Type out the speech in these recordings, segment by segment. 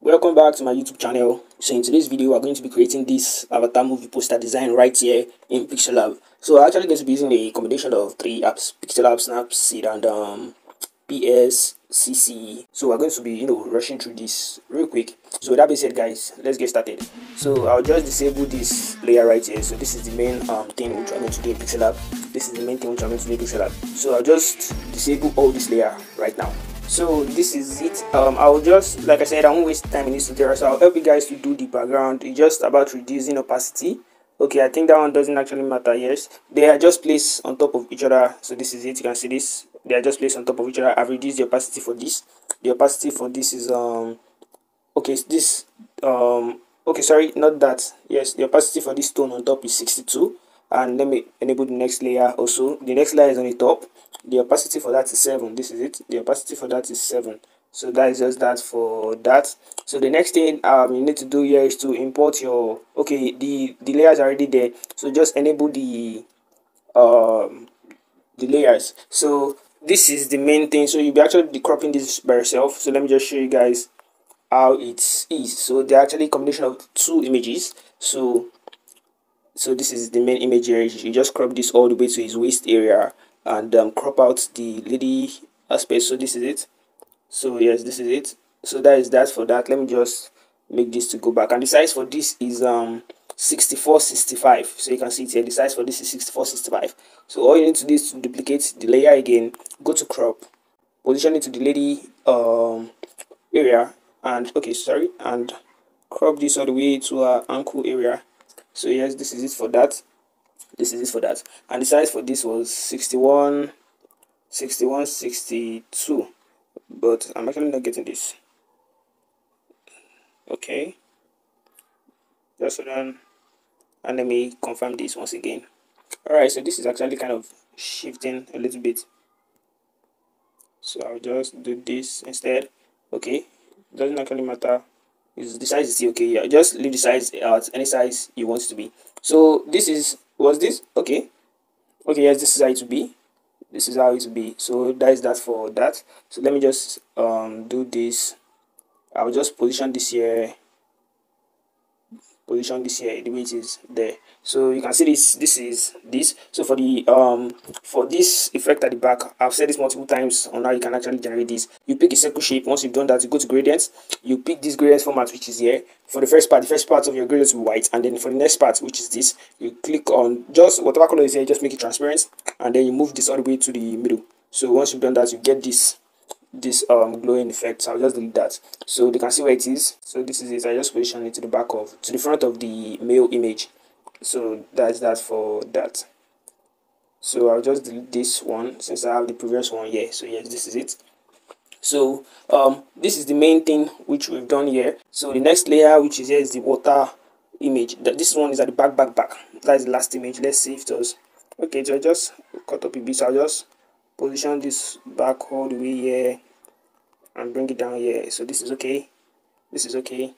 Welcome back to my YouTube channel. So in today's video, we're going to be creating this avatar movie poster design right here in Pixellab. So I'm actually going to be using a combination of three apps: Pixellab, Snapseed, and PScc. So we're going to be rushing through this real quick. So with that being said, guys, let's get started. So I'll just disable this layer right here. So this is the main thing which I'm going to do in Pixellab. This is the main thing which I'm going to do in Pixellab. So I'll just disable all this layer right now. So this is it. I'll just, like I said, I won't waste time in this tutorial, so I'll help you guys to do the background. It's just about reducing opacity. Okay, I think that one doesn't actually matter. Yes, they are just placed on top of each other. So this is it. You can see this, they are just placed on top of each other. I've reduced the opacity for this. The opacity for this is okay, this okay, sorry, not that. Yes, the opacity for this stone on top is 62. And let me enable the next layer also. The next layer is on the top. The opacity for that is 7. This is it. The opacity for that is 7. So that is just that for that. So the next thing you need to do here is to import your, okay, the layers are already there. So just enable the layers. So this is the main thing. So you'll be actually cropping this by yourself. So let me just show you guys how it is. So they're actually a combination of two images. So this is the main image here. You just crop this all the way to his waist area and crop out the lady aspect. So this is it. So yes, this is it. So that is that for that. Let me just make this to go back, and the size for this is 6465. So you can see it here. The size for this is 6465. So all you need to do is to duplicate the layer again, go to crop, position it to the lady area, and okay, sorry, and crop this all the way to our ankle area. So yes, this is it for that. This is it for that. And the size for this was 62, but I'm actually not getting this. Okay, just hold on, and let me confirm this once again. All right, so this is actually kind of shifting a little bit, so I'll just do this instead. Okay, doesn't actually matter. Is the size is still okay? Yeah, just leave the size at any size you want it to be. So this is, was this okay? Okay, yes, this is how it will be. This is how it will be. So that is that for that. So let me just do this. I'll just position this here, the way it is there. So you can see this is this. So for the for this effect at the back, I've said this multiple times on how you can actually generate this. You pick a circle shape. Once you've done that, you go to gradients. You pick this gradient format, which is here. For the first part, of your gradient will be white, and then for the next part, which is this, you click on just whatever color is here, just make it transparent, and then you move this all the way to the middle. So once you've done that, you get this glowing effect. So I'll just delete that, so they can see where it is. So this is it. I just position it to the front of the male image. So that's that for that. So I'll just delete this one since I have the previous one here. So yes, this is it. So this is the main thing which we've done here. So the next layer which is here is the water image. This one is at the back. That is the last image. Let's see if it does. Okay, so I just cut up a bit. So I'll just position this back all the way here and bring it down here. So this is okay. This is okay.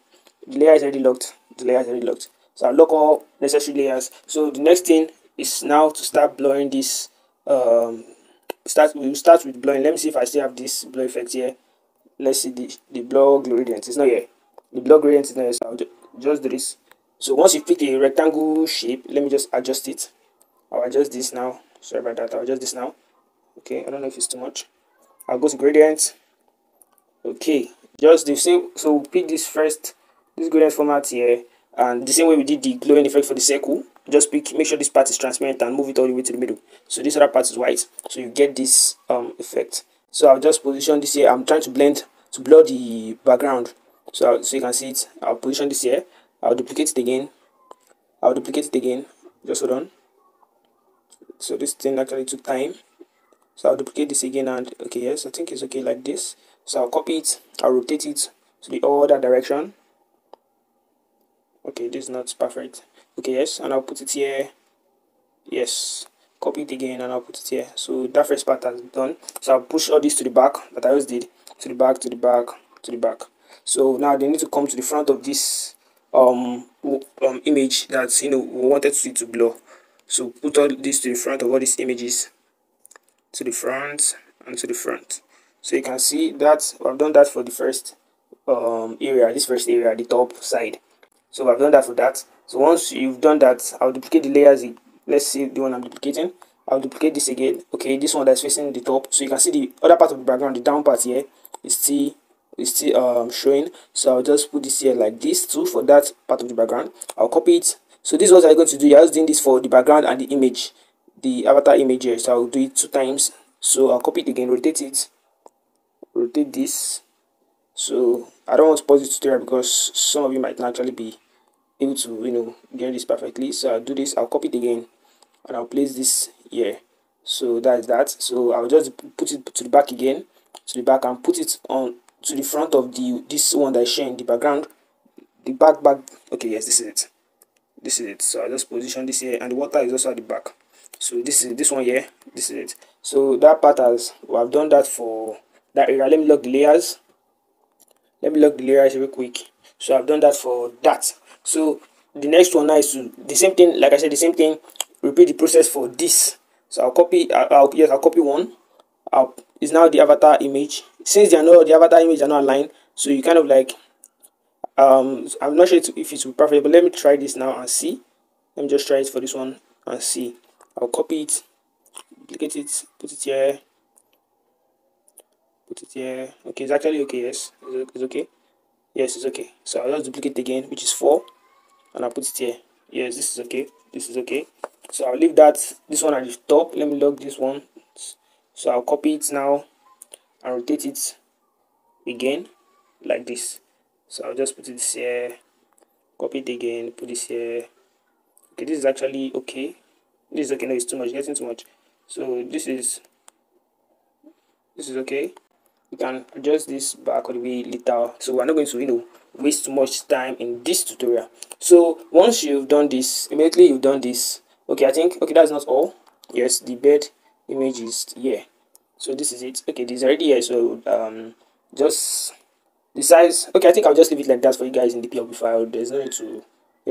The layer is already locked. So I'll lock all necessary layers. So the next thing is now to start blurring this. We'll start with blurring. Let me see if I still have this blur effect here. Let's see the blur gradient. It's not here. The blur gradient is not here. So I'll just do this. So once you pick a rectangle shape, let me just adjust it. I'll adjust this now. Sorry about that. I'll adjust this now. Okay, I don't know if it's too much. I'll go to gradient. Okay, just the same. So we'll pick this gradient format here, and the same way we did the glowing effect for the circle, just make sure this part is transparent and move it all the way to the middle. So this other part is white, so you get this effect. So I'll just position this here. I'm trying to blur the background, so you can see it. I'll position this here. I'll duplicate it again. Just hold on. So this thing actually took time. So I'll duplicate this again, and okay, yes, I think it's okay like this. So I'll copy it, I'll rotate it to the other direction. Okay, this is not perfect. Okay, yes, and I'll put it here. Yes, copy it again and I'll put it here. So that first part has done. So I'll push all this to the back that I always did, to the back. So now they need to come to the front of this image that we wanted to see to blur. So put all this to the front of all these images, to the front and to the front. So you can see that I've done that for the first area, this first area, the top side. So I've done that for that. So once you've done that, I'll duplicate the layers. Let's see the one I'm duplicating. I'll duplicate this again. Okay, this one that's facing the top. So you can see the other part of the background, the down part here is still showing. So I'll just put this here like this too for that part of the background. I'll copy it. So this is what I'm going to do. You're just doing this for the background and the image, the avatar image here. So I'll do it 2 times. So I'll copy it again, rotate it, rotate this. So I don't want to pause the tutorial because some of you might not actually be able to get this perfectly. So I'll do this, I'll copy it again, and I'll place this here. So that's that. So I'll just put it to the back again, to the back, and put it on to the front of this one that is showing the background, the back. Okay, yes, this is it, this is it. So I'll just position this here, and the water is also at the back. So this is this one here, this is it. So that part, as I've done that for that area. Let me lock the layers. Let me lock the layers real quick. So I've done that for that. So the next one now is to the same thing. Like I said, the same thing. Repeat the process for this. So I'll copy. I'll copy one. It's now the avatar image. Since they are not, the avatar image are not aligned, so you kind of like I'm not sure if it will be perfect, but let me try this now and see. Let me just try it for this one and see. I'll copy it, duplicate it, put it here, put it here. Okay, it's actually okay. Yes, it's okay. Yes, it's okay. So I'll just duplicate again, which is 4, and I'll put it here. Yes, this is okay. This is okay. So I'll leave that this one at the top. Let me lock this one. So I'll copy it now and rotate it again like this. So I'll just put this here, copy it again, put this here. Okay, this is actually okay. This is okay. No, it's too much, getting too much. So this is okay. You can adjust this back all the way later. So we're not going to waste too much time in this tutorial. So once you've done this, immediately you've done this. Okay, I think that's not all. Yes, the bed image is here. So this is it. Okay, this is already here. So just the size. Okay, I think I'll just leave it like that for you guys in the PLP file. There's no need to,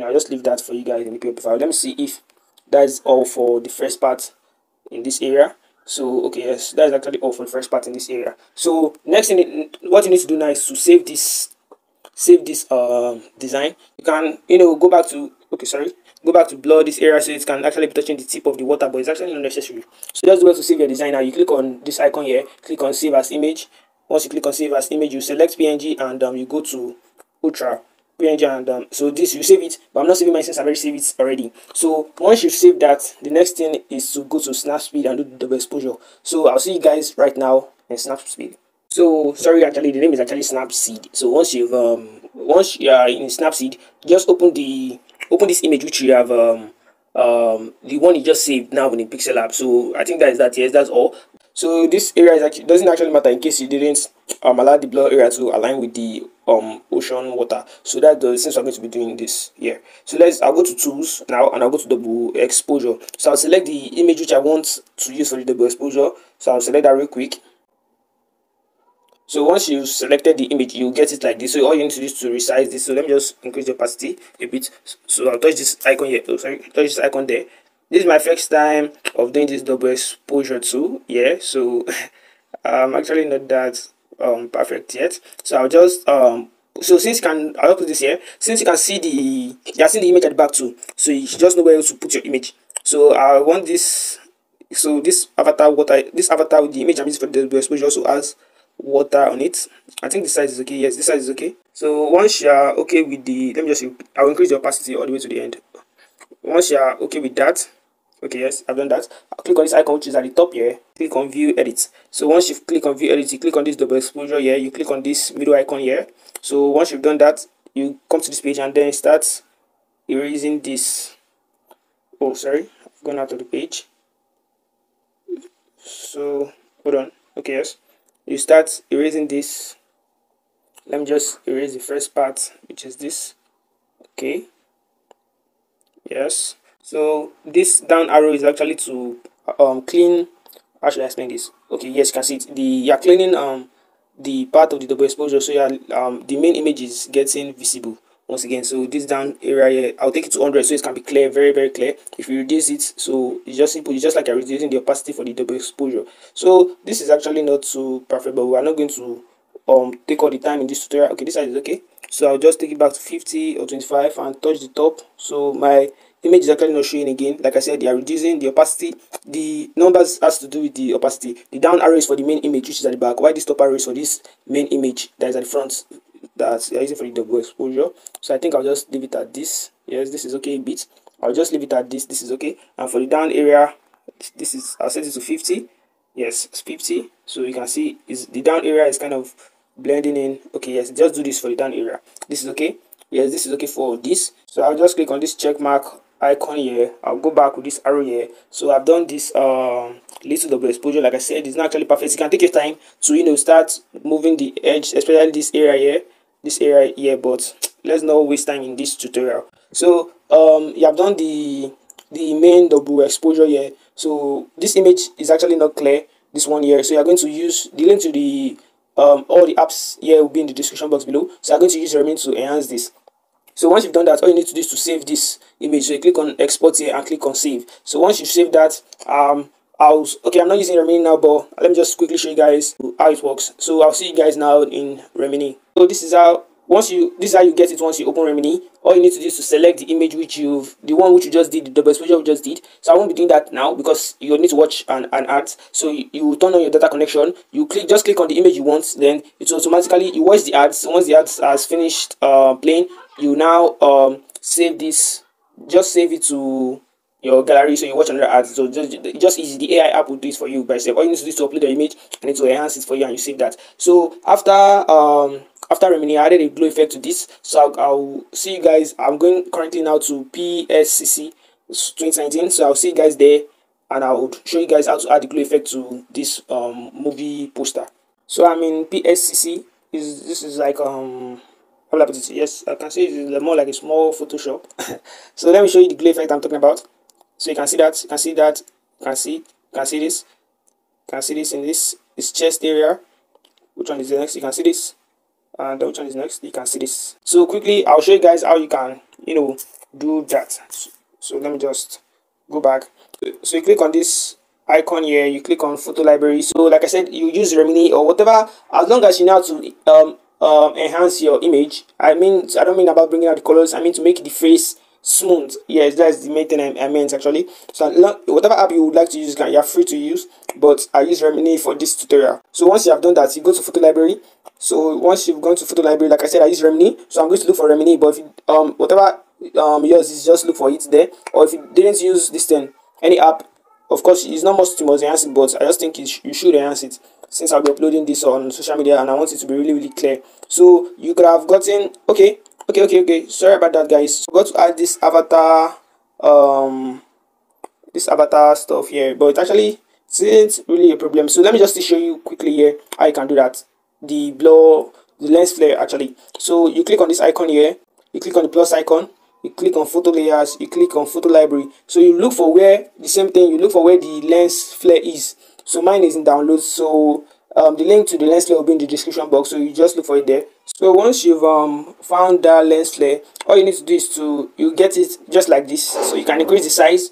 I'll just leave that for you guys in the PLP file. Let me see if that's all for the first part in this area. So okay, yes, that's actually all for the first part in this area. So next thing, what you need to do now is to save this design. You can go back to go back to blur this area so it can actually be touching the tip of the water, but it's actually not necessary. So that's the way to save your design. Now you click on this icon here, click on save as image. Once you click on save as image, you select PNG, and you go to ultra PNG, and so this you save it, but I'm not saving mine since I already saved it already. So once you've saved that, the next thing is to go to Snapseed and do the double exposure. So I'll see you guys right now in Snapseed. So sorry, actually the name is actually Snapseed. So once you are in Snapseed, just open this image which you have the one you just saved now in Pixellab. So I think that is that. Yes, that's all. So this area doesn't actually matter in case you didn't allow the blur area to align with the ocean water. So that's the since I'm going to be doing this here. So I'll go to tools now, and I'll go to double exposure. So I'll select the image which I want to use for the double exposure. So I'll select that real quick. So once you've selected the image, you get it like this. So all you need to do is to resize this. So let me just increase the opacity a bit. So I'll touch this icon here. Oh, sorry, touch this icon there. This is my first time of doing this double exposure too. Yeah, so I'm actually not that perfect yet. So I'll just so I'll put this here. Since you can see you're seeing the image at the back too, so you should just know where to put your image. So I want this. So this avatar with the image I'm using for the double exposure also has water on it. I think the size is okay. Yes, this size is okay. So once you're okay with I'll increase the opacity all the way to the end. Once you're okay with that, okay, yes, I've done that. I'll click on this icon which is at the top here. Click on view edit. So once you click on view edit, you click on this double exposure here. You click on this middle icon here. So once you've done that, you come to this page and then start erasing this. Oh, sorry, I've gone out of the page. So hold on. Okay, yes, you start erasing this. Let me just erase the first part, which is this. Okay, yes. So this down arrow is actually to clean. How should I explain this? Okay, yes, you can see it. You're cleaning the part of the double exposure, so the main image is getting visible once again. So this down area here, I'll take it to 100 so it can be clear, very very clear. If you reduce it, so it's just simple. It's just like reducing the opacity for the double exposure. So this is actually not too perfect, but we are not going to take all the time in this tutorial. Okay, this side is okay, so I'll just take it back to 50 or 25 and touch the top. So my image is actually not showing again. Like I said, they are reducing the opacity. The numbers has to do with the opacity. The down arrow is for the main image, which is at the back, while this top arrow is for this main image that is at the front, that you're using for the double exposure. So I think I'll just leave it at this. Yes, this is okay a bit. I'll just leave it at this. This is okay. And for the down area, this is, I'll set it to 50. Yes, it's 50. So you can see is the down area is kind of blending in. Okay, yes, just do this for the down area. This is okay. Yes, this is okay for this. So I'll just click on this check mark icon here. I'll go back with this arrow here. So I've done this little double exposure. Like I said, it's not actually perfect. You can take your time to start moving the edge, especially this area here, but let's not waste time in this tutorial. So you have done the main double exposure here. So this image is actually not clear, this one here. So you're going to use the link to the all the apps here will be in the description box below. So I'm going to use Remini to enhance this. So once you've done that, all you need to do is to save this image. So you click on export here and click on save. So once you save that, I'm not using Remini now, but let me just quickly show you guys how it works. So I'll see you guys now in Remini. So this is how you get it once you open Remini. All you need to do is to select the image the one which you just did, the double exposure we just did. So I won't be doing that now because you need to watch an ad. So you turn on your data connection, just click on the image you want, then it will automatically, you watch the ads. Once the ads has finished playing, you now save this, just save it to your gallery, so you watch another ad. So just easy, the AI app will do it for you by itself. All you need to do is to upload the image and it will enhance it for you and you save that. So after Remini, I added a glow effect to this. So I'll see you guys. I'm going currently now to PScc 2019. So I'll see you guys there and I'll show you guys how to add the glow effect to this movie poster. So I'm in PScc. This is like yes, I can see it's more like a small Photoshop. So let me show you the glow effect I'm talking about. So you can see that, you can see that, you can see this, you can see this in this chest area. Which one is the next? You can see this, and which one is next? You can see this. So quickly, I'll show you guys how you can, do that. So let me just go back. So you click on this icon here. You click on photo library. So like I said, you use Remini or whatever, as long as you know how to enhance your image. I don't mean about bringing out the colors. I mean to make the face smooth. Yes, that's the main thing I meant actually. So whatever app you would like to use, you're free to use, but I use Remini for this tutorial. So once you have done that, you go to photo library. So once you've gone to photo library, like I said, I use Remini, so I'm going to look for Remini. But if whatever yours is, just look for it there. Or if you didn't use this thing, any app, of course it's not much you must enhance it, but I just think you should enhance it, since I'll be uploading this on social media and I want it to be really clear. So you could have gotten okay. Sorry about that, guys. So got to add this avatar stuff here, but it actually isn't really a problem. So let me just show you quickly here how you can do that. The lens flare actually. So you click on this icon here, you click on the plus icon, you click on photo layers, you click on photo library. So you look for where you look for where the lens flare is. So mine is in downloads. So the link to the lens flare will be in the description box, so you just look for it there. So once you've found that lens flare, all you need to do is you get it just like this. So you can increase the size.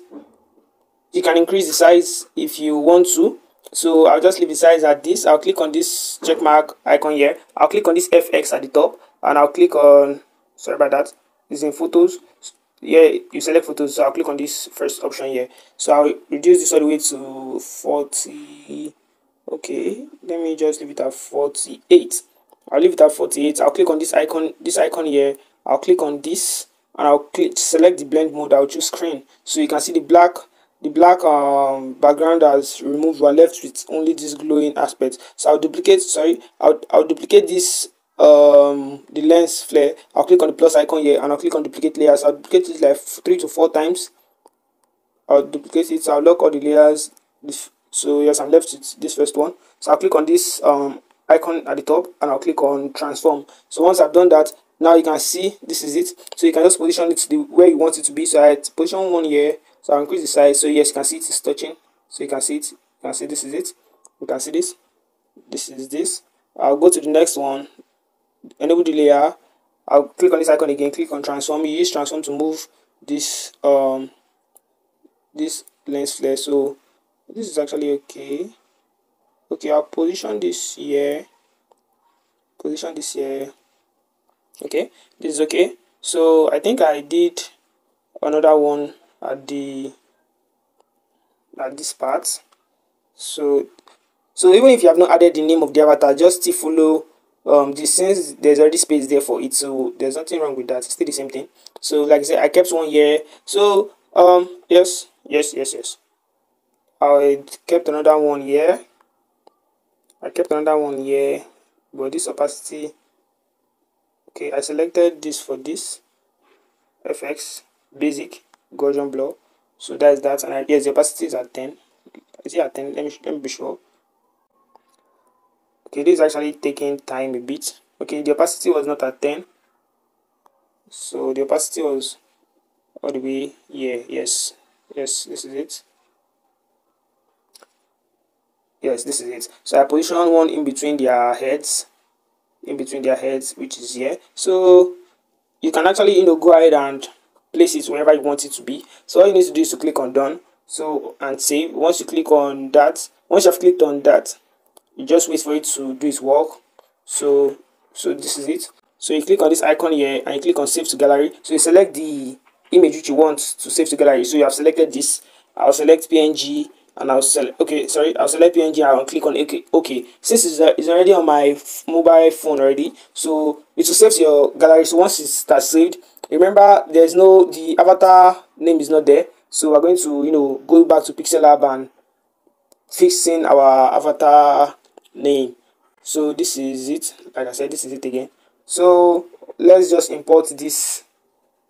You can increase the size if you want to. So I'll just leave the size at this. I'll click on this check mark icon here. I'll click on this FX at the top, and I'll click on, sorry about that, it's in photos. Yeah, you select photos, so I'll click on this first option here. So I'll reduce this all the way to 40. Okay, let me just leave it at 48. I'll leave it at 48. I'll click on this icon here. I'll click on this and I'll select the blend mode. I'll choose screen. So you can see the black background has removed. We're left with only this glowing aspect. So I'll duplicate this the lens flare. I'll click on the plus icon here and I'll click on duplicate layers. I'll duplicate it like 3 to 4 times. I'll duplicate it. So I'll lock all the layers. So yes, I'm left with this first one. So I'll click on this icon at the top and I'll click on transform. So once I've done that, now you can see this is it. So you can just position it to where you want it to be. So I position one here. So I'll increase the size. So yes, you can see it is touching. So you can see it. You can see this is it. You can see this. This is this. I'll go to the next one. Enable the layer. I'll click on this icon again. Click on transform. You use transform to move this this lens flare. So this is actually okay. Okay, I'll position this here. position this here. Okay, this is okay. So I think I did another one at this part. So even if you have not added the name of the avatar, just still follow this, since there's already space there for it, so there's nothing wrong with that. It's still the same thing. So like I said, I kept one here. So yes, I kept another one here. But this opacity, okay, I selected this for this FX basic Gaussian blur. So that's that, and yes, the opacity is at 10. Is it at 10? Let me be sure. Okay, this is actually taking time a bit. Okay, the opacity was not at 10. So the opacity was all the way here. Yes, this is it. Yes, this is it. So I position one in between their heads, which is here. So you can actually go ahead and place it wherever you want it to be. So all you need to do is to click on done, so, and save. Once you click on that, once you have clicked on that, you just wait for it to do its work. So this is it. So you click on this icon here and you click on save to gallery. So you select the image which you want to save to gallery. So you have selected this. I'll select PNG and I'll select, I'll select PNG and I'll click on okay. Since it's already on my mobile phone already, so it will save to your gallery. So once it starts saved, remember the avatar name is not there. So we're going to go back to Pixellab and fixing our avatar name. So this is it. Like I said, this is it again. So let's just import this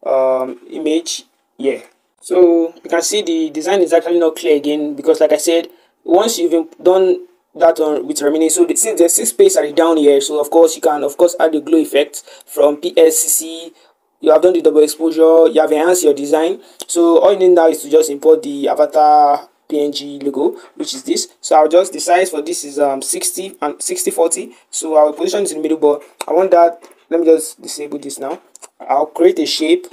image here. So you can see the design is actually not clear again, because like I said, once you've done that with Remini, so since there's 6 space are down here, so of course you can add the glow effect from PScc. You have done the double exposure, you have enhanced your design. So all you need now is to just import the avatar PNG logo, which is this. So I'll just, the size for this is 60 and 60/40. So I'll position it in the middle, but I want that. Let me just disable this now. I'll create a shape.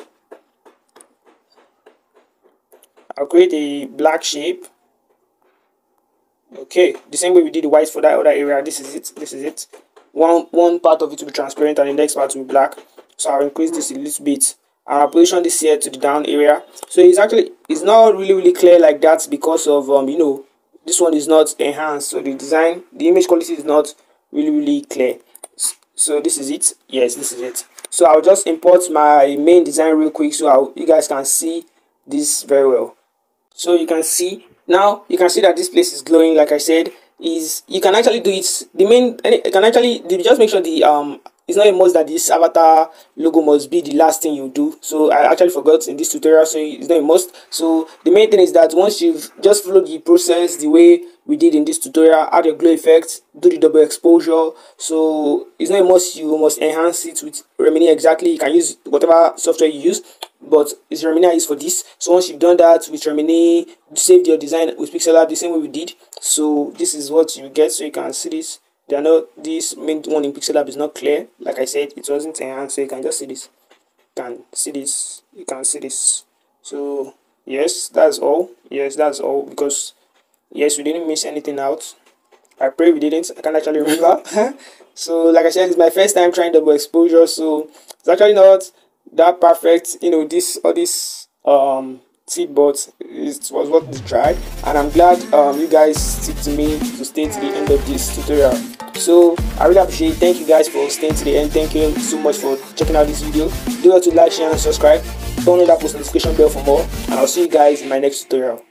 I'll create a black shape. Okay, the same way we did the white for that other area. This is it. One part of it will be transparent and the next part will be black. So I'll increase this a little bit. And I'll position this here to the down area. So it's not really clear like that, because of this one is not enhanced. So the image quality is not really clear. So this is it. Yes, this is it. So I'll just import my main design real quick, so you guys can see this very well. So you can see that this place is glowing. Like I said, you can actually do it. Just make sure it's not a must that this avatar logo must be the last thing you do. So I actually forgot in this tutorial, so it's not a must. So the main thing is that once you've just followed the process the way we did in this tutorial, add your glow effect, do the double exposure. So it's not a must you must enhance it with Remini exactly. You can use whatever software you use, but it's Remini is for this. So once you've done that with Remini, saved your design with Pixellab the same way we did. So this is what you get. So you can see this. This main one in Pixellab is not clear. Like I said, it wasn't enhanced, so you can just see this. You can see this. So yes, that's all. Because yes, we didn't miss anything out. I pray we didn't. I can't actually remember. So like I said, it's my first time trying double exposure, so it's actually not that perfect. All this tip, but it was what we tried, and I'm glad you guys stick to me to stay to the end of this tutorial. So I really appreciate it. Thank you guys for staying to the end. Thank you so much for checking out this video. Do not to like, share and subscribe. Turn on that post notification bell for more, and I'll see you guys in my next tutorial.